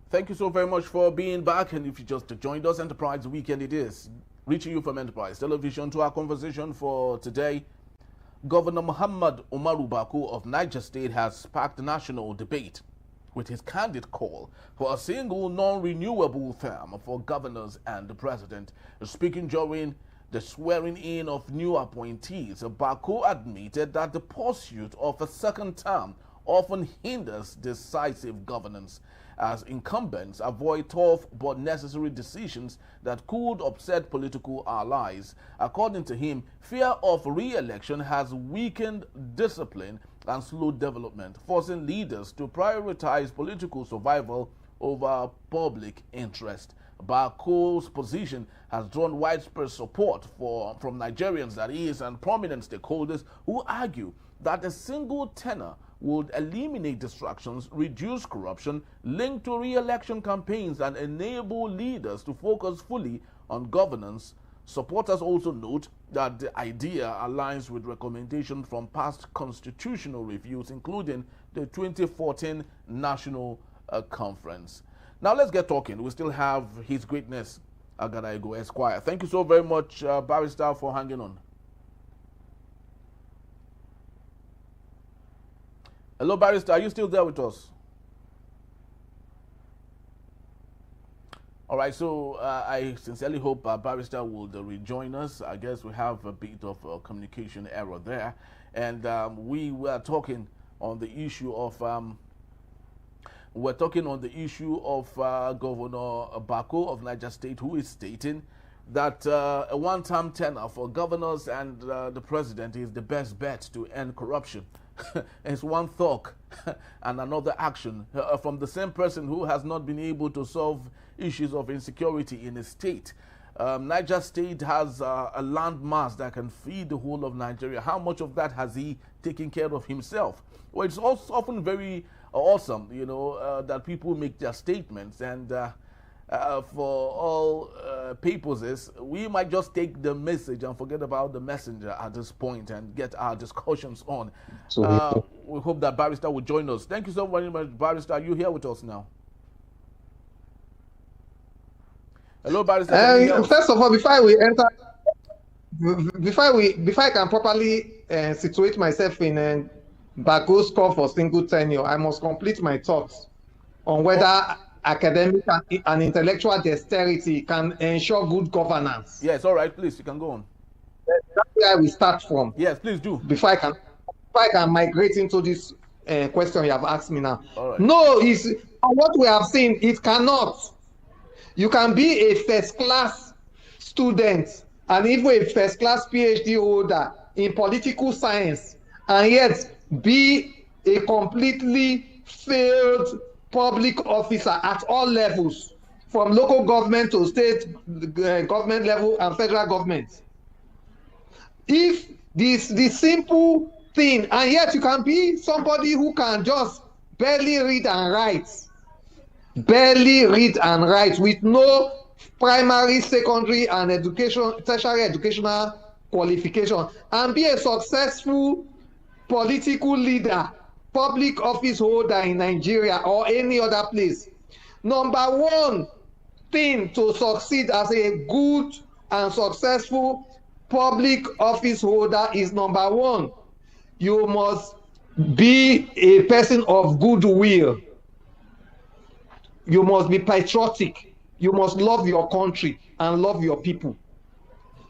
Thank you so very much for being back. And if you just joined us, Enterprise Weekend it is. Reaching you from Enterprise Television to our conversation for today. Governor Mohammed Umaru Bago of Niger State has sparked national debate with his candid call for a single non-renewable term for governors and the president. Speaking during the swearing-in of new appointees, Bago admitted that the pursuit of a second term often hinders decisive governance, as incumbents avoid tough but necessary decisions that could upset political allies. According to him, fear of re-election has weakened discipline and slowed development, forcing leaders to prioritize political survival over public interest. Bago's position has drawn widespread support from Nigerians, that is, and prominent stakeholders who argue that a single tenure would eliminate distractions, reduce corruption linked to re-election campaigns, and enable leaders to focus fully on governance. Supporters also note that the idea aligns with recommendations from past constitutional reviews, including the 2014 National Conference. Now let's get talking. We still have His Greatness Agadaigo Esquire. Thank you so very much, Barrister, for hanging on. Hello, Barrister. Are you still there with us? All right. So I sincerely hope Barrister will rejoin us. I guess we have a bit of a communication error there, and we were talking on the issue of Governor Bago of Niger State, who is stating that a one-term tenure for governors and the president is the best bet to end corruption. It's one thought and another action from the same person who has not been able to solve issues of insecurity in his state. Niger State has a landmass that can feed the whole of Nigeria. How much of that has he taken care of himself? Well, it's also often very awesome, that people make their statements, and for all purposes, we might just take the message and forget about the messenger at this point and get our discussions on. We hope that Barrister will join us. Thank you so very much, Barrister. Are you here with us now? Hello, Barrister. First of all, before I can properly situate myself in Bago's call for single tenure, I must complete my thoughts on whether academic and intellectual dexterity can ensure good governance. Yes, all right, please, you can go on. That's where we start from. Yes, please do. Before I can migrate into this question you have asked me now. All right. No, what we have seen, it cannot. You can be a first-class student and even a first-class PhD holder in political science and yet be a completely failed public officer at all levels, from local government to state government level and federal government. If the simple thing, and yet you can be somebody who can just barely read and write with no primary, secondary, and tertiary educational qualification, and be a successful political leader, public office holder in Nigeria or any other place. Number one thing to succeed as a good and successful public office holder is, number one, you must be a person of goodwill. You must be patriotic. You must love your country and love your people.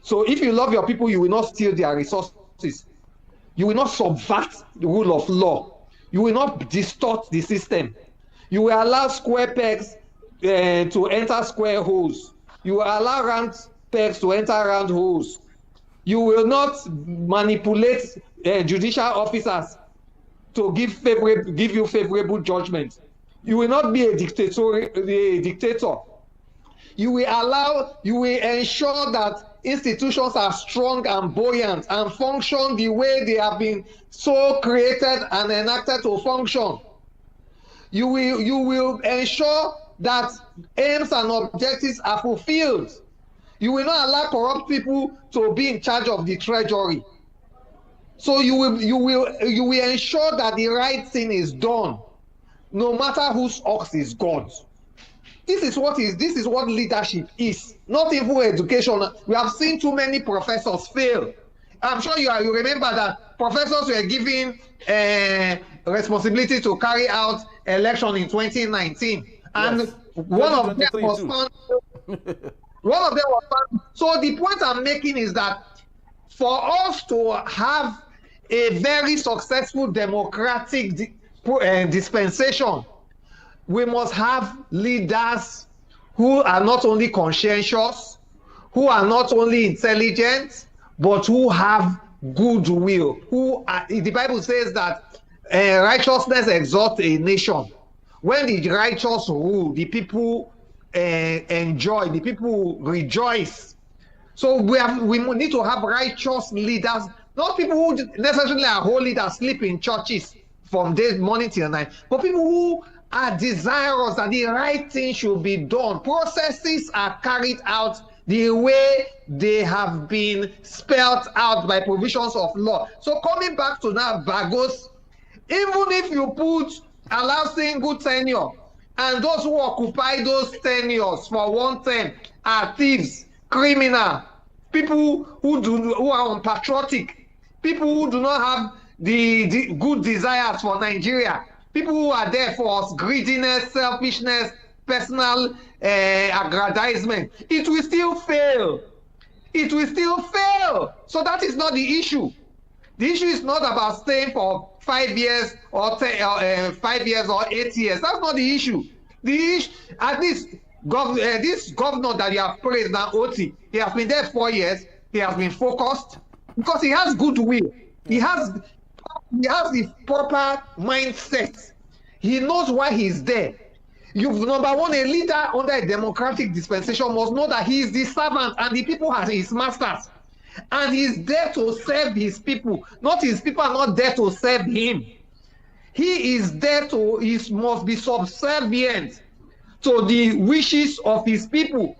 So if you love your people, you will not steal their resources. You will not subvert the rule of law. You will not distort the system. You will allow square pegs to enter square holes. You will allow round pegs to enter round holes. You will not manipulate judicial officers to give you favorable judgment. You will not be a dictator. You will ensure that institutions are strong and buoyant and function the way they have been so created and enacted to function. You will ensure that aims and objectives are fulfilled. You will not allow corrupt people to be in charge of the treasury. So you will ensure that the right thing is done, no matter whose ox is God's. This is what leadership is, not even education. We have seen too many professors fail. I'm sure you remember that professors were given responsibility to carry out election in 2019, and Yes. one of them was 2023 found. One of them was found. So the point I'm making is that for us to have a very successful democratic dispensation, we must have leaders who are not only conscientious, who are not only intelligent, but who have goodwill. The Bible says that righteousness exalts a nation. When the righteous rule, the people enjoy, the people rejoice. So we need to have righteous leaders, not people who necessarily are holy that sleep in churches from day morning till night, but people who are desirous that the right thing should be done. Processes are carried out the way they have been spelled out by provisions of law. So coming back to now Bagos, even if you allow single tenure, and those who occupy those tenures for one term are thieves, criminal, people who are unpatriotic, people who do not have the good desires for Nigeria, people who are there for greediness, selfishness, personal aggrandizement, it will still fail. It will still fail. So that is not the issue. The issue is not about staying for 5 years or 5 years or 8 years. That's not the issue. The issue, at least this governor that you have praised now, Oti, he has been there 4 years. He has been focused because he has goodwill. He has the proper mindset. He knows why he's there. Number one, a leader under a democratic dispensation must know that he is the servant and the people are his masters. And he's there to serve his people. Not his people are not there to serve him. He is there he must be subservient to the wishes of his people.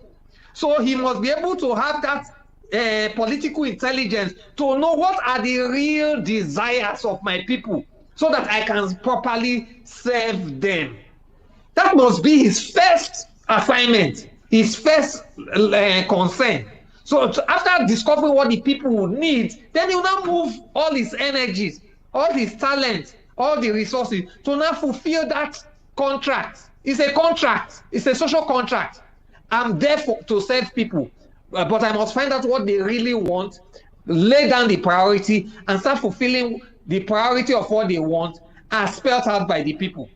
So he must be able to have that political intelligence to know what are the real desires of my people so that I can properly serve them. That must be his first assignment, his first concern. So after discovering what the people would need, then he will now move all his energies, all his talent, all the resources to now fulfill that contract. It's a contract. It's a social contract. I'm there to serve people, but I must find out what they really want, lay down the priority, and start fulfilling the priority of what they want as spelled out by the people.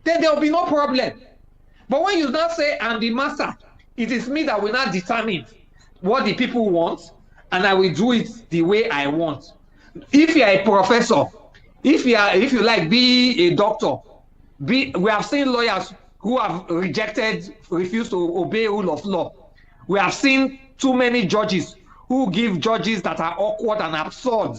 Then there will be no problem. But when you now say, I'm the master, it is me that will not determine what the people want, and I will do it the way I want. If you are a professor, if you like, be a doctor, we have seen lawyers who have refused to obey rule of law. We have seen too many judges who give judges that are awkward and absurd,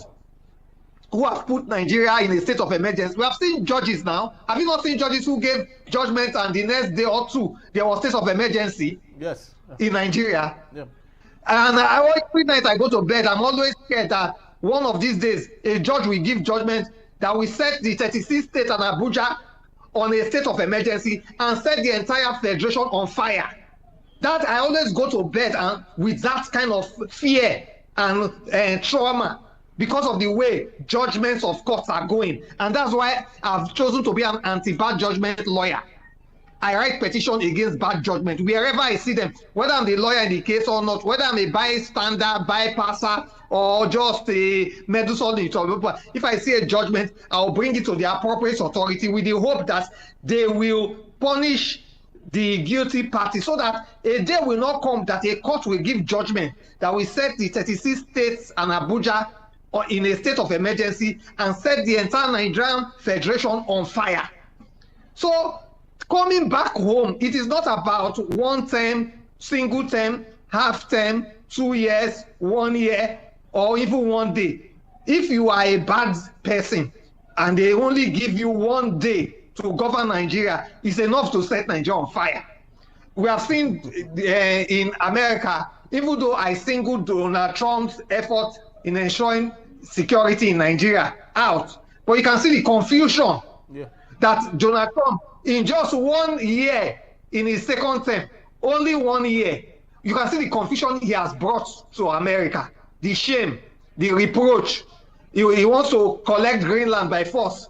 who have put Nigeria in a state of emergency. We have seen judges now. Have you not seen judges who gave judgment and the next day or two there was state of emergency? Yes. In Nigeria? Yeah. And every night I go to bed, I'm always scared that one of these days a judge will give judgment that will set the 36 states and Abuja on a state of emergency and set the entire federation on fire. That I always go to bed and with that kind of fear and trauma because of the way judgments of courts are going. And that's why I've chosen to be an anti-bad judgment lawyer. I write petition against bad judgment wherever I see them, whether I'm the lawyer in the case or not, whether I'm a bystander, bypasser, or just a medicine. If I see a judgment, I'll bring it to the appropriate authority with the hope that they will punish the guilty party so that a day will not come that a court will give judgment that will set the 36 states and Abuja in a state of emergency and set the entire Nigerian Federation on fire. So coming back home, it is not about one term, single term, half term, 2 years, 1 year, or even 1 day. If you are a bad person and they only give you 1 day to govern Nigeria, it's enough to set Nigeria on fire. We have seen in America, even though I singled Donald Trump's effort in ensuring security in Nigeria out, but you can see the confusion that Donald Trump, in just 1 year, in his second term, only 1 year. You can see the confusion he has brought to America, the shame, the reproach. He wants to collect Greenland by force.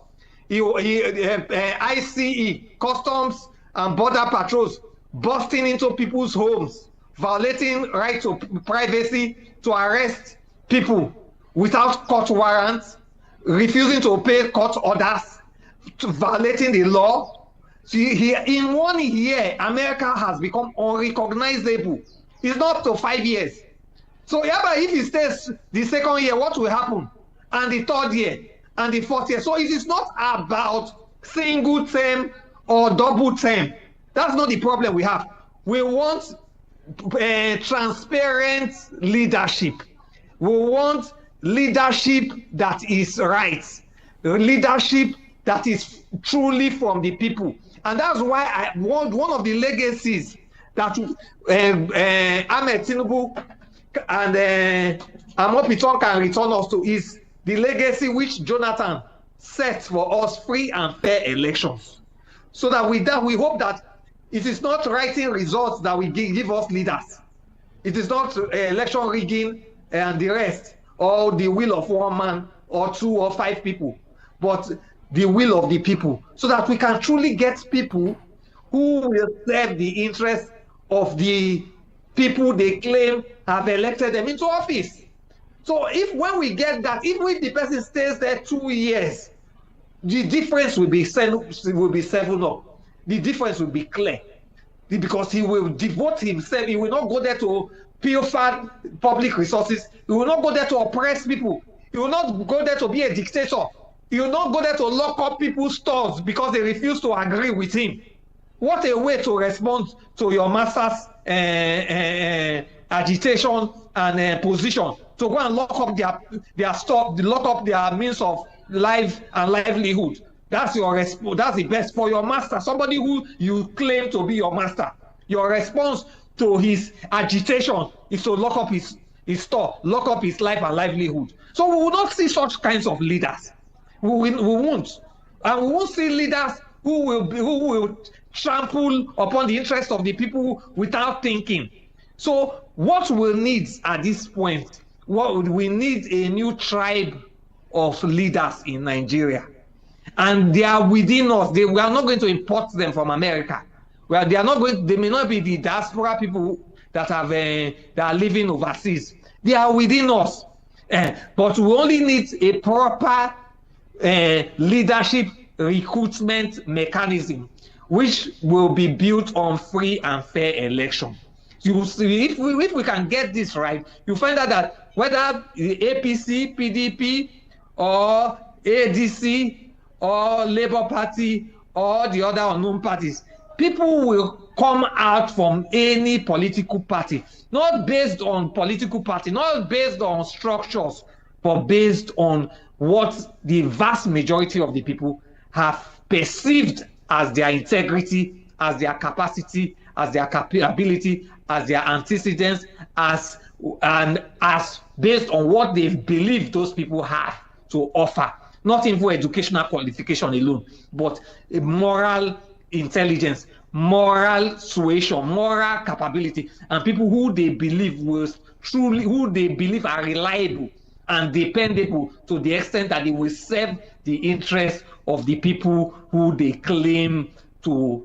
ICE, Customs and Border Patrols, busting into people's homes, violating right to privacy, to arrest people without court warrants, refusing to obey court orders, violating the law. So in 1 year, America has become unrecognizable. It's not up to 5 years. So yeah, but if he stays the second year, what will happen? And the third year, and the fourth year. So it is not about single term or double term. That's not the problem we have. We want transparent leadership. We want leadership that is right, leadership that is truly from the people. And that's why one of the legacies that Ahmed Tinubu and Amopiton can return us to is the legacy which Jonathan set for us: free and fair elections. So that with that, we hope that it is not writing results that will give us leaders. It is not election rigging and the rest, or the will of one man or 2 or 5 people, but the will of the people, so that we can truly get people who will serve the interests of the people they claim have elected them into office. So when we get that, even if the person stays there 2 years, the difference will be 7 up. The difference will be clear, because he will devote himself. He will not go there to pilfer public resources. He will not go there to oppress people. He will not go there to be a dictator. He will not go there to lock up people's stores because they refuse to agree with him. What a way to respond to your master's agitation and position, to go and lock up their store, lock up their means of life and livelihood. That's the best for your master, somebody who you claim to be your master. Your response to his agitation is to lock up his store, lock up his life and livelihood. So we will not see such kinds of leaders. We won't. And we won't see leaders who will trample upon the interests of the people without thinking. So what we need at this point, we need a new tribe of leaders in Nigeria. And they are within us. We are not going to import them from America. Well, they may not be the diaspora people that are living overseas. They are within us. But we only need a proper leadership recruitment mechanism, which will be built on free and fair election. You see, if we can get this right, you find out that whether the APC, PDP, or ADC, or Labour Party, or the other unknown parties, people will come out from any political party, not based on political party, not based on structures, but based on what the vast majority of the people have perceived as their integrity, as their capacity, as their capability, as their antecedents, as based on what they believe those people have to offer. Not even educational qualification alone, but a moral intelligence, moral suasion, moral capability, and people who they believe are reliable and dependable to the extent that they will serve the interests of the people who they claim to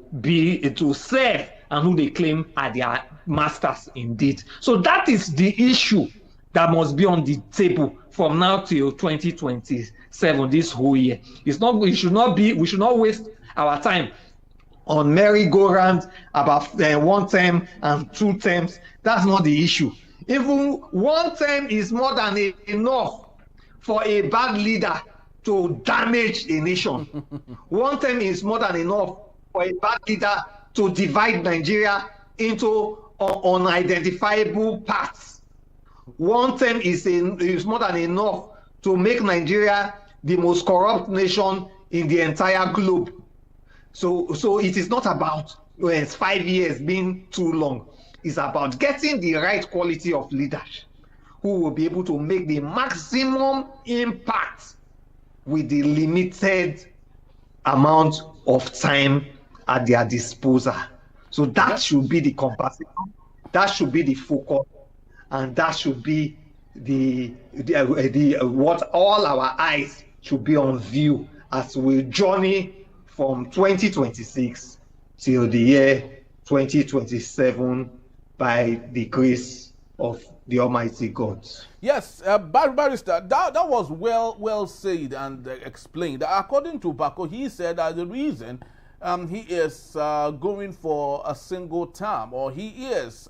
serve and who they claim are their masters indeed. So that is the issue that must be on the table from now till 2027, this whole year. We should not waste our time on merry-go-round about 1 term and 2 terms. That's not the issue. Even 1 term is more than enough for a bad leader to damage a nation. 1 term is more than enough for a bad leader to divide Nigeria into unidentifiable parts. 1 term is more than enough to make Nigeria the most corrupt nation in the entire globe. So it is not about 5 years being too long. It's about getting the right quality of leaders who will be able to make the maximum impact with the limited amount of time at their disposal. So that should be the compassion, that should be the focus, and that should be the what all our eyes should be on view as we journey from 2026 till the year 2027 by the grace of the Almighty God. Yes, Barrister, that was well said and explained. According to Bago, he said that the reason he is going for a single term, or he is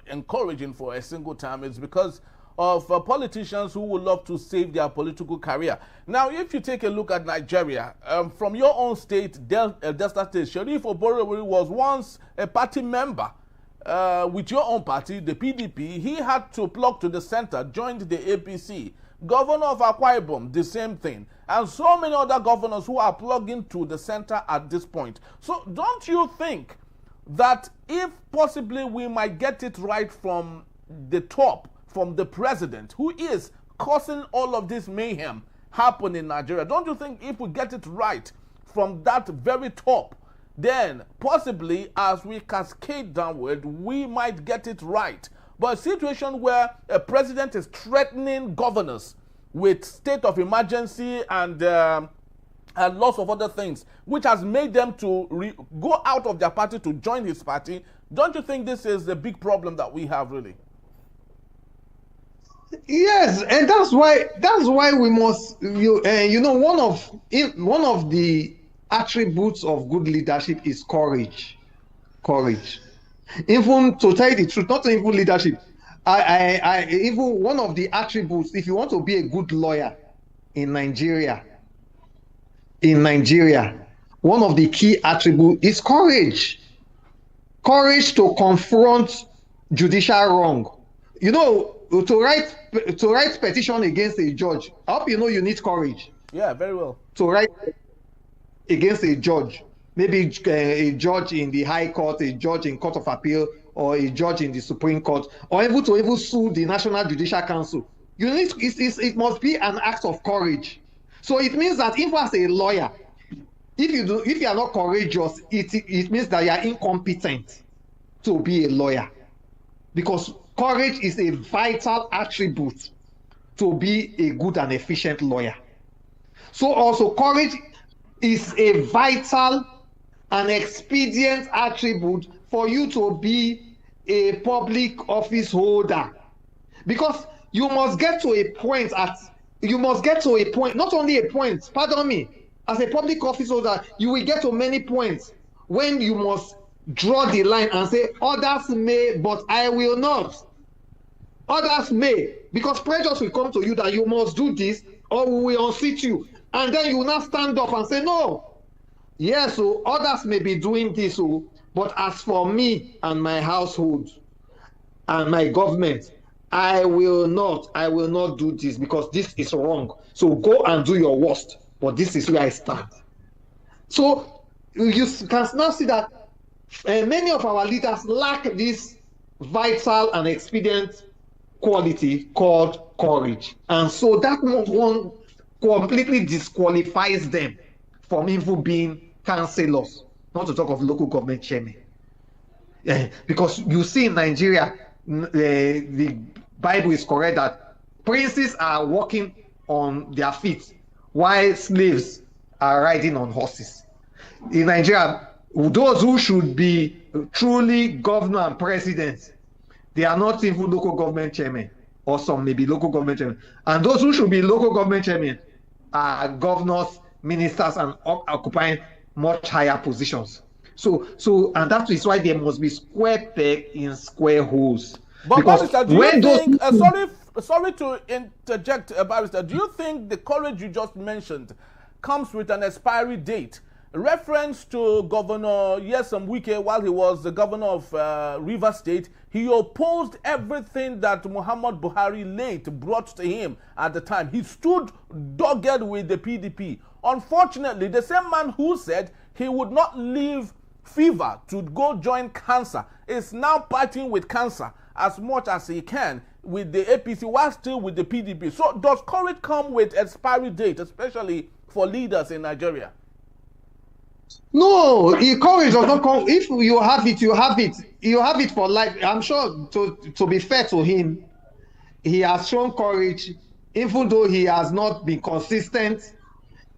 encouraging for a single term, is because of politicians who would love to save their political career. Now, if you take a look at Nigeria, from your own state, Delta State, Sheriff Oborowori was once a party member with your own party, the PDP. He had to plug to the center, joined the APC. Governor of Akwa Ibom, the same thing. And so many other governors who are plugging to the center at this point. So don't you think that if possibly we might get it right from the top, from the president, who is causing all of this mayhem happen in Nigeria, don't you think if we get it right from that very top, then possibly as we cascade downward, we might get it right? But a situation where a president is threatening governors with state of emergency and lots of other things, which has made them to go out of their party to join his party, don't you think this is the big problem that we have, really? Yes, and that's why we must, one of the attributes of good leadership is courage. Even to tell you the truth, not even leadership, even one of the attributes, if you want to be a good lawyer in Nigeria, one of the key attributes is courage. Courage to confront judicial wrong. To write petition against a judge, I hope you know you need courage. Yeah, very well. To write against a judge, maybe a judge in the High Court, a judge in Court of Appeal, or a judge in the Supreme Court, or even sue the National Judicial Council. It must be an act of courage. So it means that if as a lawyer, if you are not courageous, it means that you are incompetent to be a lawyer, because courage is a vital attribute to be a good and efficient lawyer. So also courage is a vital and expedient attribute for you to be a public office holder, because you must get to a point, not only a point, pardon me, as a public office holder, you will get to many points when you must draw the line and say, others may, but I will not. Others may, because pressures will come to you that you must do this or we will unseat you. And then you will not stand up and say, no. Yes, so others may be doing this, but as for me and my household and my government, I will not do this, because this is wrong. So go and do your worst, but this is where I stand. So you can now see that many of our leaders lack this vital and expedient quality called courage. And so that one completely disqualifies them from even being councillors, not to talk of local government chairmen. Because you see in Nigeria, the Bible is correct that princes are walking on their feet while slaves are riding on horses. In Nigeria, those who should be truly governor and president, they are not even local government chairmen, or some may be local government chairmen. And those who should be local government chairmen are governors, ministers, and occupying much higher positions. So, and that is why there must be square peg in square holes. But because Barrister, do you think, sorry to interject, Barrister, do you think the courage you just mentioned comes with an expiry date? Reference to Governor Nyesom Wike while he was the governor of Rivers State, he opposed everything that Muhammad Buhari late brought to him at the time. He stood dogged with the PDP. Unfortunately, the same man who said he would not leave fever to go join cancer is now fighting with cancer as much as he can with the APC while still with the PDP. So does courage come with expiry date, especially for leaders in Nigeria? No, courage does not come. If you have it, you have it. You have it for life. I'm sure, to be fair to him, he has shown courage, even though he has not been consistent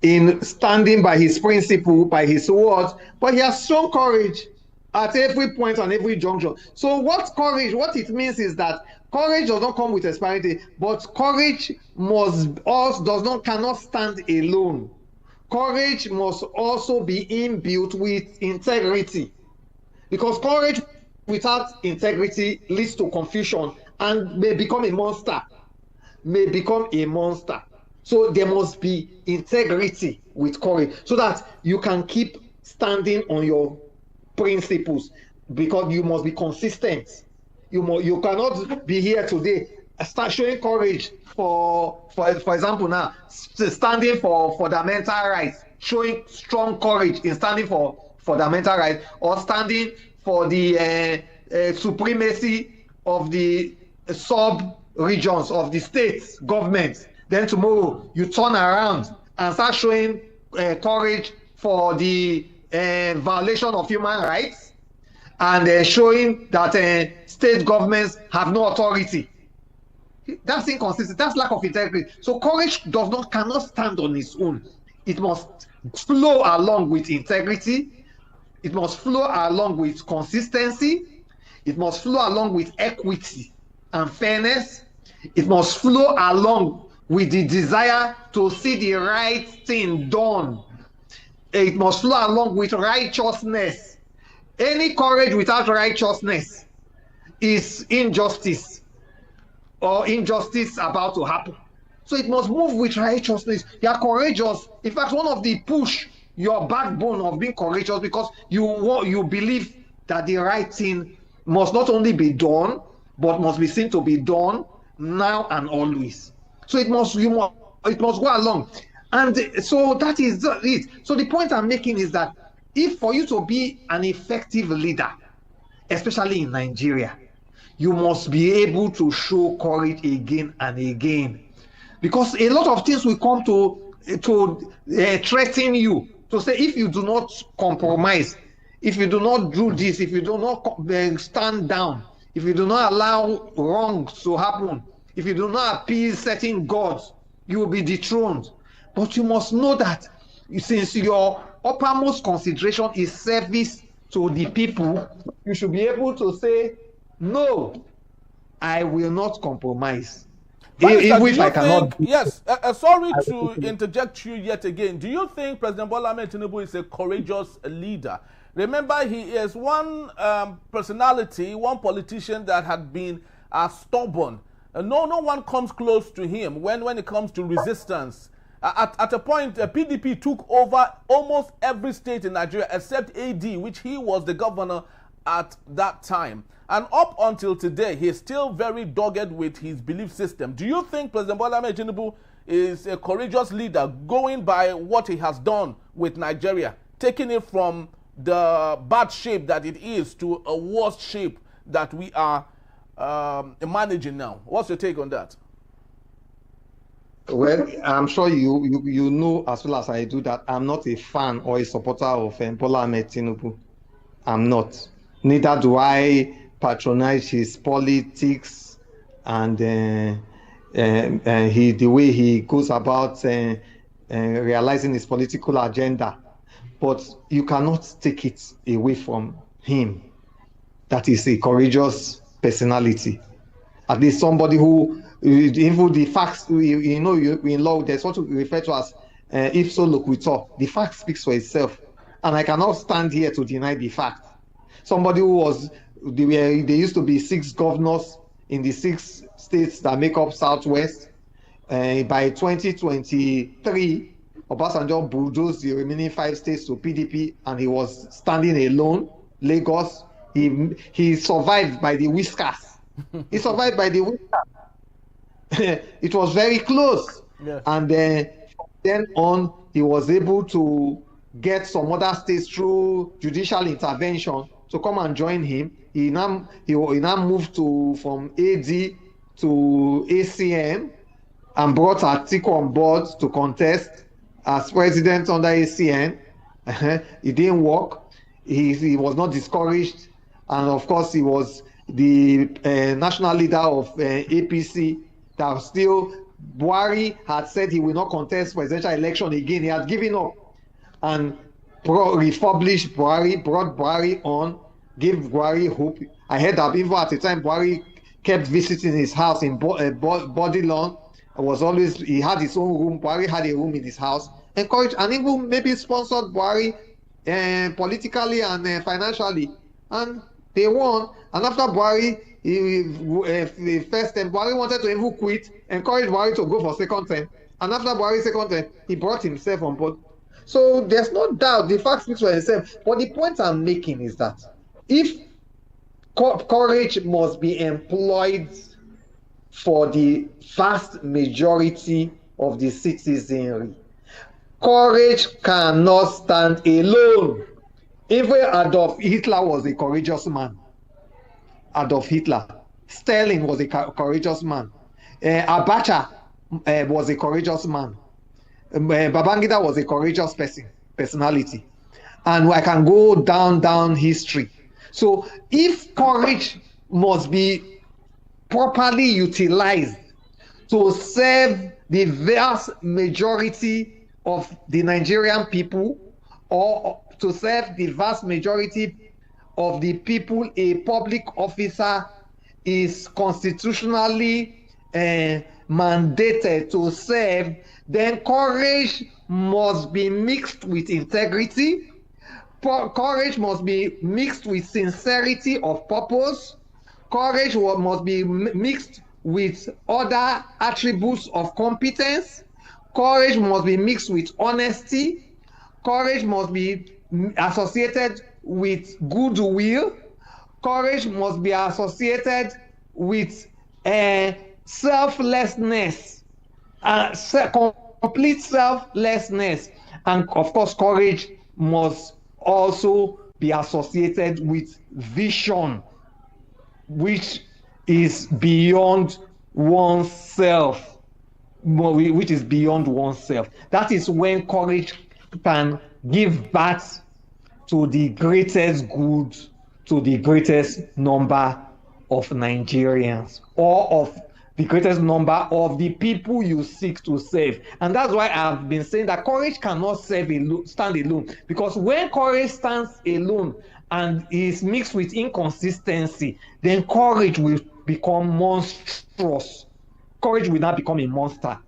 in standing by his principle, by his words, but he has shown courage at every point and every juncture. So what it means is that courage does not come with expiry, but courage cannot stand alone. Courage must also be inbuilt with integrity, because courage without integrity leads to confusion and may become a monster. So there must be integrity with courage so that you can keep standing on your principles, because you must be consistent. You cannot be here today, start showing courage for example now, standing for fundamental rights, showing strong courage in standing for fundamental rights, or standing for the supremacy of the sub-regions of the states governments. Then tomorrow you turn around and start showing courage for the violation of human rights, and showing that state governments have no authority. That's inconsistent. That's lack of integrity. So courage cannot stand on its own. It must flow along with integrity. It must flow along with consistency. It must flow along with equity and fairness. It must flow along with the desire to see the right thing done. It must flow along with righteousness. Any courage without righteousness is injustice, or injustice about to happen. So it must move with righteousness. You are courageous. In fact, one of the push your backbone of being courageous, because you believe that the right thing must not only be done, but must be seen to be done now and always. So it must go along. And so that is it. So the point I'm making is that if for you to be an effective leader, especially in Nigeria, you must be able to show courage again and again, because a lot of things will come to threaten you, to say, if you do not compromise, if you do not do this, if you do not stand down, if you do not allow wrongs to happen, if you do not appease certain gods, you will be dethroned. But you must know that since your uppermost consideration is service to the people, you should be able to say, no, I will not compromise. Even if I cannot. Yes, sorry to interject you yet again. Do you think President Bola Ahmed Tinubu is a courageous leader? Remember, he is one personality, one politician that had been stubborn. No one comes close to him when it comes to resistance. At a point, PDP took over almost every state in Nigeria except AD, which he was the governor at that time. And up until today, he's still very dogged with his belief system. Do you think President Bola Ahmed Tinubu is a courageous leader, going by what he has done with Nigeria, taking it from the bad shape that it is to a worse shape that we are managing now? What's your take on that? Well, I'm sure you know as well as I do that I'm not a fan or a supporter of Bola Ahmed Tinubu. I'm not. Neither do I patronize his politics and the way he goes about realizing his political agenda. But you cannot take it away from him that is a courageous personality. At least somebody who, even the facts, in law, there's what we refer to as if so loquitur. The fact speaks for itself. And I cannot stand here to deny the fact. Somebody who was, there used to be 6 governors in the 6 states that make up Southwest. By 2023, Obasanjo bulldozed the remaining 5 states to PDP, and he was standing alone. Lagos, he survived by the whiskers. He survived by the whiskers. It was very close. Yeah. And then on, he was able to get some other states through judicial intervention to come and join him. He now moved from AD to ACN and brought Atiku on board to contest as president under ACN. It didn't work. He was not discouraged, and of course he was the national leader of APC. That still Buhari had said he will not contest presidential election again. He had given up, and republished Buhari, brought Buhari on, gave Buhari hope. I heard that even at the time Buhari kept visiting his house in Body Lawn. He had his own room. Buhari had a room in his house. Encouraged and even maybe sponsored Buhari politically and financially, and they won. And after Buhari, the first time Buhari wanted to even quit, encouraged Buhari to go for second term, and after Buhari's second term, he brought himself on board. So there's no doubt the fact speaks for itself. But the point I'm making is that if courage must be employed for the vast majority of the citizenry, courage cannot stand alone. Even Adolf Hitler was a courageous man. Adolf Hitler. Stalin was a courageous man. Abacha was a courageous man. Babangida was a courageous personality. And I can go down history. So if courage must be properly utilized to serve the vast majority of the Nigerian people, or to serve the vast majority of the people a public officer is constitutionally mandated to serve, then courage must be mixed with integrity. Courage must be mixed with sincerity of purpose. Courage must be mixed with other attributes of competence. Courage must be mixed with honesty. Courage must be associated with goodwill. Courage must be associated with selflessness, complete selflessness. And of course, courage must also be associated with vision, which is beyond oneself. Which is beyond oneself. That is when courage can give birth to the greatest good, to the greatest number of Nigerians, or of the greatest number of the people you seek to save. And that's why I've been saying that courage cannot stand alone. Because when courage stands alone and is mixed with inconsistency, then courage will become monstrous. Courage will not become a monster.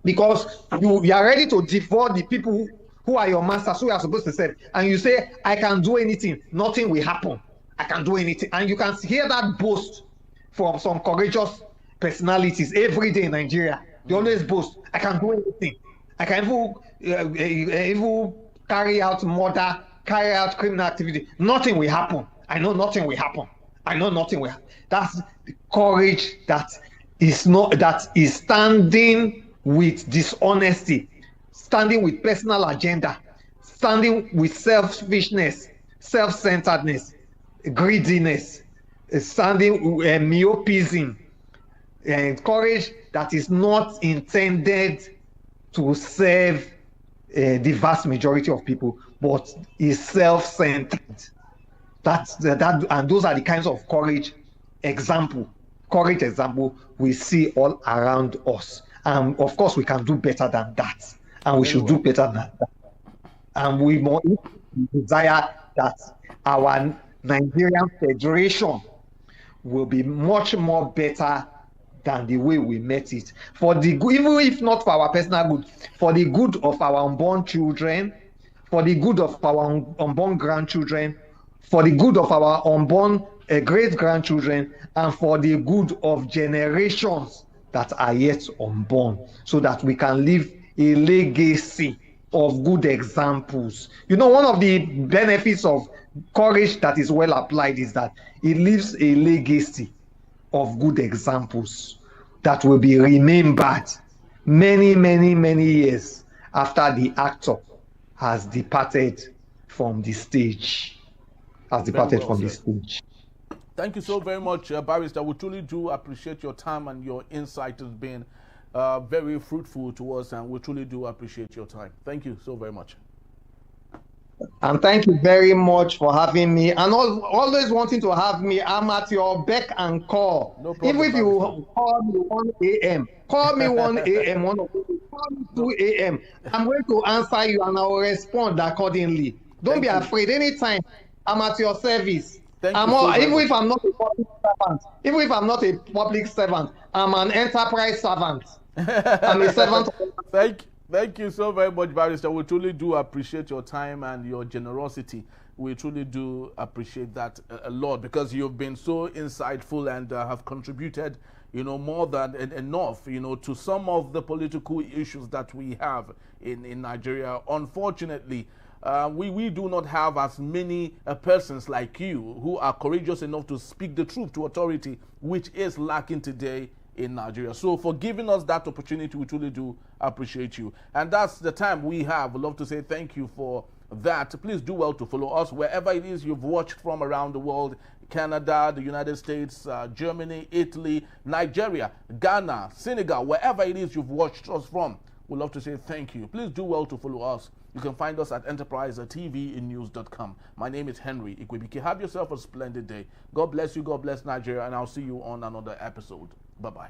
Because you are ready to devour the people who are your masters, who you are supposed to serve. And you say, I can do anything, nothing will happen. I can do anything. And you can hear that boast from some courageous personalities every day in Nigeria. They always boast, I can do anything. I can even carry out murder, carry out criminal activity. Nothing will happen. I know nothing will happen. I know nothing will happen. That's the courage that is standing with dishonesty, standing with personal agenda, standing with selfishness, self-centeredness, greediness, standing with myopism, and courage that is not intended to serve the vast majority of people, but is self-centered. And those are the kinds of courage example we see all around us. And of course, we can do better than that, and we should do better than that. And we desire that our Nigerian Federation will be much more better than the way we met it. For the good, even if not for our personal good, for the good of our unborn children, for the good of our unborn grandchildren, for the good of our unborn great-grandchildren, and for the good of generations that are yet unborn, so that we can leave a legacy of good examples. You know, one of the benefits of courage that is well applied is that it leaves a legacy of good examples that will be remembered many, many, many years after the actor has departed from the stage. Thank you so very much, Barrister. We truly do appreciate your time, and your insight has been very fruitful to us, and we truly do appreciate your time. Thank you so very much. And thank you very much for having me. And always wanting to have me. I'm at your beck and call. No Even problem, if you Barrister. call me 1 a.m., call me 1 a.m., call me No. 2 a.m. I'm going to answer you and I will respond accordingly. Don't be Thank you. afraid. Anytime, I'm at your service. Thank you so very Even if much. I'm not a public servant, I'm an enterprise servant. I'm a servant of Thank you so very much, Barrister. We truly do appreciate your time and your generosity. We truly do appreciate that a lot, because you've been so insightful and have contributed, more than enough, to some of the political issues that we have in Nigeria. Unfortunately, we do not have as many persons like you who are courageous enough to speak the truth to authority, which is lacking today in Nigeria. So for giving us that opportunity, we truly do appreciate you. And that's the time we have. We'd love to say thank you for that. Please do well to follow us wherever it is you've watched from around the world: Canada, the United States, Germany, Italy, Nigeria, Ghana, Senegal, wherever it is you've watched us from. We'd love to say thank you. Please do well to follow us. You can find us at enterprisetvnews.com. My name is Henry Ikwebike. Have yourself a splendid day. God bless you. God bless Nigeria. And I'll see you on another episode. Bye-bye.